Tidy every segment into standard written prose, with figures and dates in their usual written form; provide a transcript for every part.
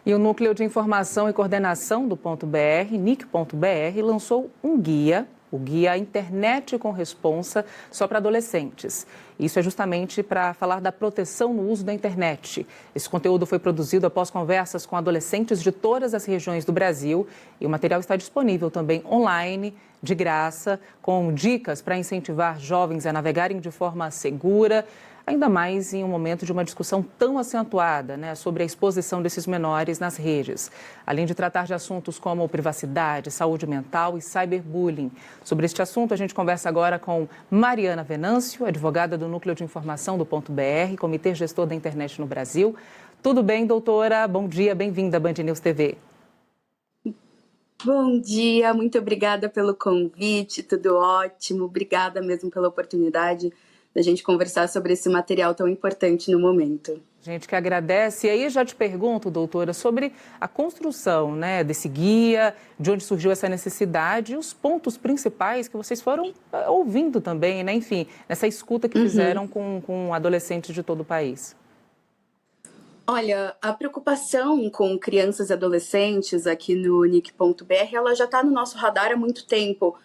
E o Núcleo de Informação e Coordenação do .br, NIC.br, lançou um guia, o Guia Internet com Responsa, só para adolescentes. Isso é justamente para falar da proteção no uso da internet. Esse conteúdo foi produzido após conversas com adolescentes de todas as regiões do Brasil e o material está disponível também online, de graça, com dicas para incentivar jovens a navegarem de forma segura, ainda mais em um momento de uma discussão tão acentuada, sobre a exposição desses menores nas redes, além de tratar de assuntos como privacidade, saúde mental e cyberbullying. Sobre este assunto, a gente conversa agora com Mariana Venâncio, advogada do Núcleo de Informação do .br, Comitê Gestor da Internet no Brasil. Tudo bem, doutora? Bom dia, bem-vinda à Band News TV. Bom dia, muito obrigada pelo convite, tudo ótimo, obrigada mesmo pela oportunidade da gente conversar sobre esse material tão importante no momento. A gente que agradece. E aí já te pergunto, doutora, sobre a construção desse guia, de onde surgiu essa necessidade e os pontos principais que vocês foram ouvindo também, enfim, nessa escuta que fizeram com adolescentes de todo o país. Olha, a preocupação com crianças e adolescentes aqui no NIC.br, ela já está no nosso radar há muito tempo.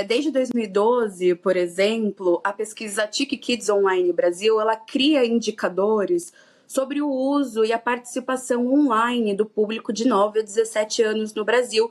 Desde 2012, por exemplo, a pesquisa TIC Kids Online Brasil, ela cria indicadores sobre o uso e a participação online do público de 9 a 17 anos no Brasil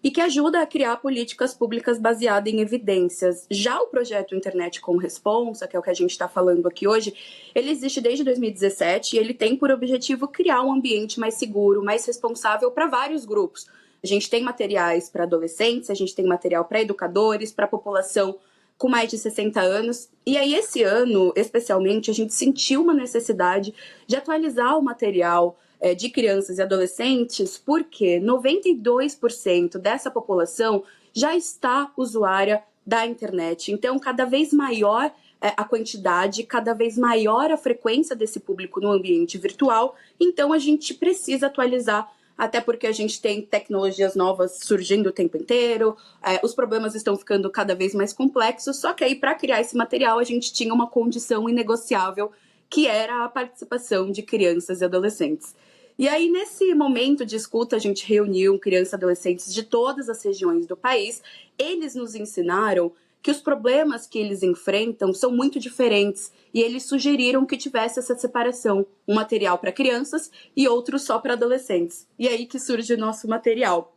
e que ajuda a criar políticas públicas baseadas em evidências. Já o projeto Internet com Responsa, que é o que a gente está falando aqui hoje, ele existe desde 2017 e ele tem por objetivo criar um ambiente mais seguro, mais responsável para vários grupos. A gente tem materiais para adolescentes, a gente tem material para educadores, para a população com mais de 60 anos. E aí, esse ano, especialmente, a gente sentiu uma necessidade de atualizar o material de crianças e adolescentes, porque 92% dessa população já está usuária da internet. Então, cada vez maior a quantidade, cada vez maior a frequência desse público no ambiente virtual. Então, a gente precisa atualizar, até porque a gente tem tecnologias novas surgindo o tempo inteiro, os problemas estão ficando cada vez mais complexos, só que aí para criar esse material a gente tinha uma condição inegociável, que era a participação de crianças e adolescentes. E aí nesse momento de escuta a gente reuniu crianças e adolescentes de todas as regiões do país, eles nos ensinaram que os problemas que eles enfrentam são muito diferentes e eles sugeriram que tivesse essa separação, um material para crianças e outro só para adolescentes. E aí que surge o nosso material.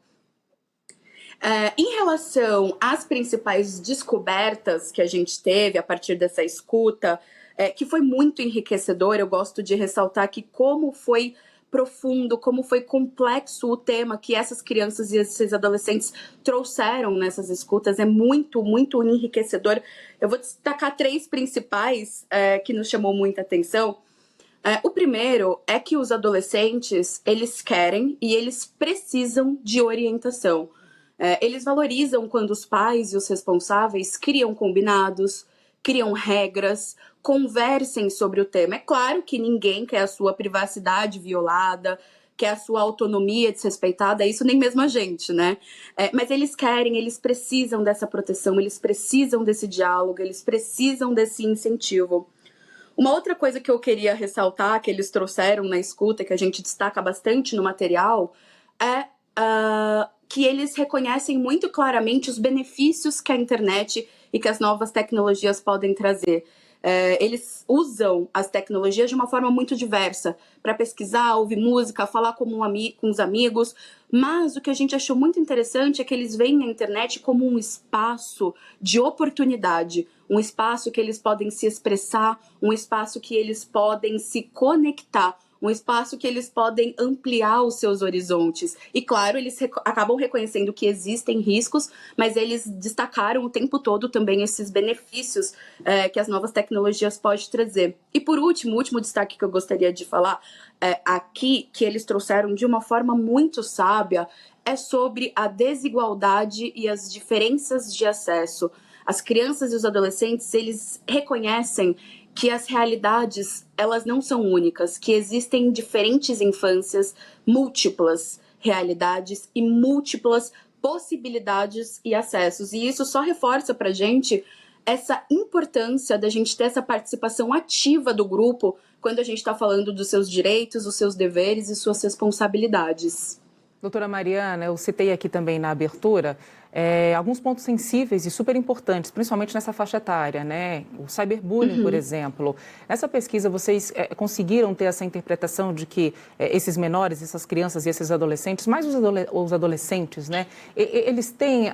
Em relação às principais descobertas que a gente teve a partir dessa escuta, que foi muito enriquecedor, eu gosto de ressaltar que como foi profundo, como foi complexo o tema que essas crianças e esses adolescentes trouxeram nessas escutas, é muito, muito enriquecedor. Eu vou destacar 3 principais que nos chamou muita atenção. O primeiro é que os adolescentes, eles querem e eles precisam de orientação. Eles valorizam quando os pais e os responsáveis criam combinados, criam regras, conversem sobre o tema. É claro que ninguém quer a sua privacidade violada, quer a sua autonomia desrespeitada, isso nem mesmo a gente, né? Mas eles querem, eles precisam dessa proteção, eles precisam desse diálogo, eles precisam desse incentivo. Uma outra coisa que eu queria ressaltar, que eles trouxeram na escuta, que a gente destaca bastante no material, é que eles reconhecem muito claramente os benefícios que a internet e que as novas tecnologias podem trazer. Eles usam as tecnologias de uma forma muito diversa, para pesquisar, ouvir música, falar com os amigos, mas o que a gente achou muito interessante é que eles veem a internet como um espaço de oportunidade, um espaço que eles podem se expressar, um espaço que eles podem se conectar, um espaço que eles podem ampliar os seus horizontes. E claro, eles acabam reconhecendo que existem riscos, mas eles destacaram o tempo todo também esses benefícios que as novas tecnologias podem trazer. E por último, o último destaque que eu gostaria de falar aqui, que eles trouxeram de uma forma muito sábia, é sobre a desigualdade e as diferenças de acesso. As crianças e os adolescentes, eles reconhecem que as realidades, elas não são únicas, que existem diferentes infâncias, múltiplas realidades e múltiplas possibilidades e acessos. E isso só reforça pra gente essa importância da gente ter essa participação ativa do grupo quando a gente está falando dos seus direitos, os seus deveres e suas responsabilidades. Doutora Mariana, eu citei aqui também na abertura alguns pontos sensíveis e super importantes, principalmente nessa faixa etária, né? O cyberbullying, por exemplo. Nessa pesquisa, vocês conseguiram ter essa interpretação de que esses menores, essas crianças e esses adolescentes, mais os adolescentes, né? Eles têm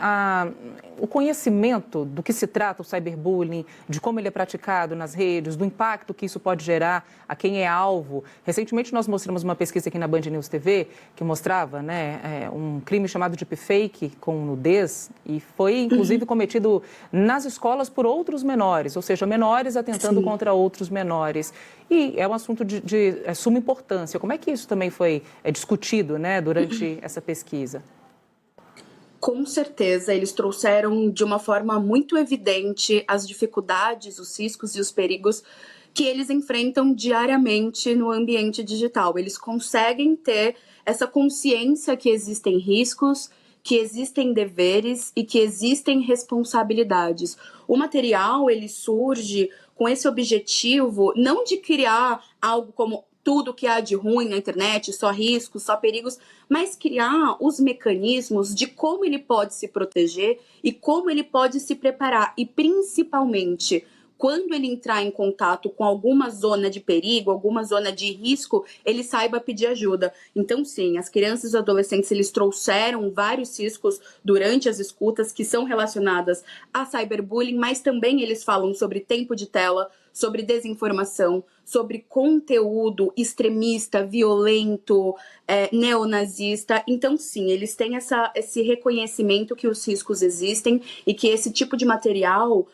o conhecimento do que se trata o cyberbullying, de como ele é praticado nas redes, do impacto que isso pode gerar a quem é alvo. Recentemente, nós mostramos uma pesquisa aqui na Band News TV que mostrava, né, um crime chamado deepfake com nudez, e foi, inclusive, cometido nas escolas por outros menores, ou seja, menores atentando contra outros menores. E é um assunto de suma importância. Como é que isso também foi discutido, né, durante essa pesquisa? Com certeza, eles trouxeram de uma forma muito evidente as dificuldades, os riscos e os perigos que eles enfrentam diariamente no ambiente digital. Eles conseguem ter essa consciência que existem riscos, que existem deveres e que existem responsabilidades. O material, ele surge com esse objetivo não de criar algo como tudo que há de ruim na internet, só riscos, só perigos, mas criar os mecanismos de como ele pode se proteger e como ele pode se preparar. E, principalmente, quando ele entrar em contato com alguma zona de perigo, alguma zona de risco, ele saiba pedir ajuda. Então, sim, as crianças e os adolescentes, eles trouxeram vários riscos durante as escutas que são relacionadas a cyberbullying, mas também eles falam sobre tempo de tela, sobre desinformação, sobre conteúdo extremista, violento, neonazista. Então, sim, eles têm esse reconhecimento que os riscos existem e que esse tipo de material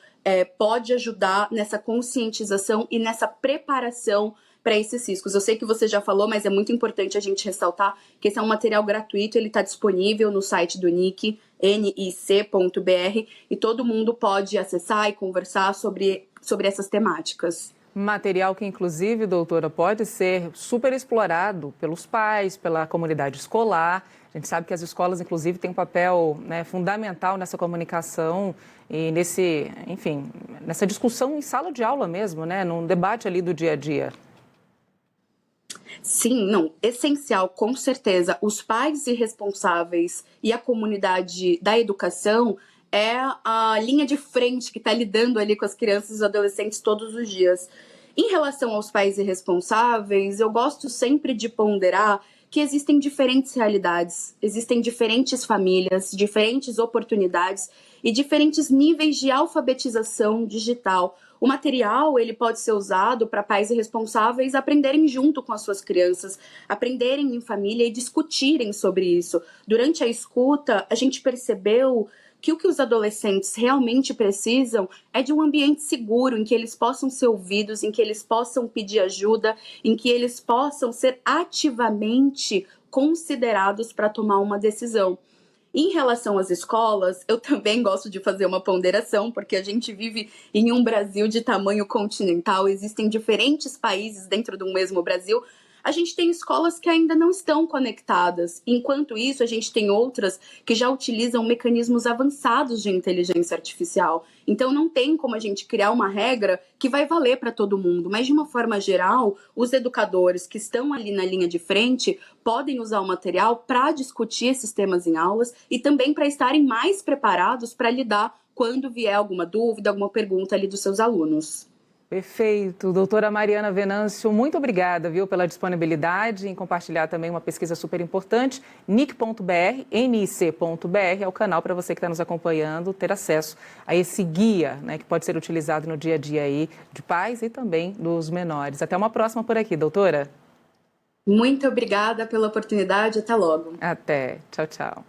pode ajudar nessa conscientização e nessa preparação para esses riscos. Eu sei que você já falou, mas é muito importante a gente ressaltar que esse é um material gratuito, ele está disponível no site do NIC, nic.br, e todo mundo pode acessar e conversar sobre essas temáticas. Material que, inclusive, doutora, pode ser super explorado pelos pais, pela comunidade escolar. A gente sabe que as escolas, inclusive, têm um papel, né, fundamental nessa comunicação e nessa discussão em sala de aula mesmo, né, num debate ali do dia a dia. Sim, não, essencial, com certeza. Os pais e responsáveis e a comunidade da educação é a linha de frente que está lidando ali com as crianças e os adolescentes todos os dias. Em relação aos pais e responsáveis, eu gosto sempre de ponderar que existem diferentes realidades, existem diferentes famílias, diferentes oportunidades e diferentes níveis de alfabetização digital. O material, ele pode ser usado para pais e responsáveis aprenderem junto com as suas crianças, aprenderem em família e discutirem sobre isso. Durante a escuta, a gente percebeu que o que os adolescentes realmente precisam é de um ambiente seguro, em que eles possam ser ouvidos, em que eles possam pedir ajuda, em que eles possam ser ativamente considerados para tomar uma decisão. Em relação às escolas, eu também gosto de fazer uma ponderação, porque a gente vive em um Brasil de tamanho continental, existem diferentes países dentro do mesmo Brasil. A gente tem escolas que ainda não estão conectadas. Enquanto isso, a gente tem outras que já utilizam mecanismos avançados de inteligência artificial. Então, não tem como a gente criar uma regra que vai valer para todo mundo. Mas, de uma forma geral, os educadores que estão ali na linha de frente podem usar o material para discutir esses temas em aulas e também para estarem mais preparados para lidar quando vier alguma dúvida, alguma pergunta ali dos seus alunos. Perfeito. Doutora Mariana Venâncio, muito obrigada, viu, pela disponibilidade em compartilhar também uma pesquisa super importante. nic.br, nic.br é o canal para você que está nos acompanhando ter acesso a esse guia, né, que pode ser utilizado no dia a dia aí de pais e também dos menores. Até uma próxima por aqui, doutora. Muito obrigada pela oportunidade. Até logo. Até. Tchau, tchau.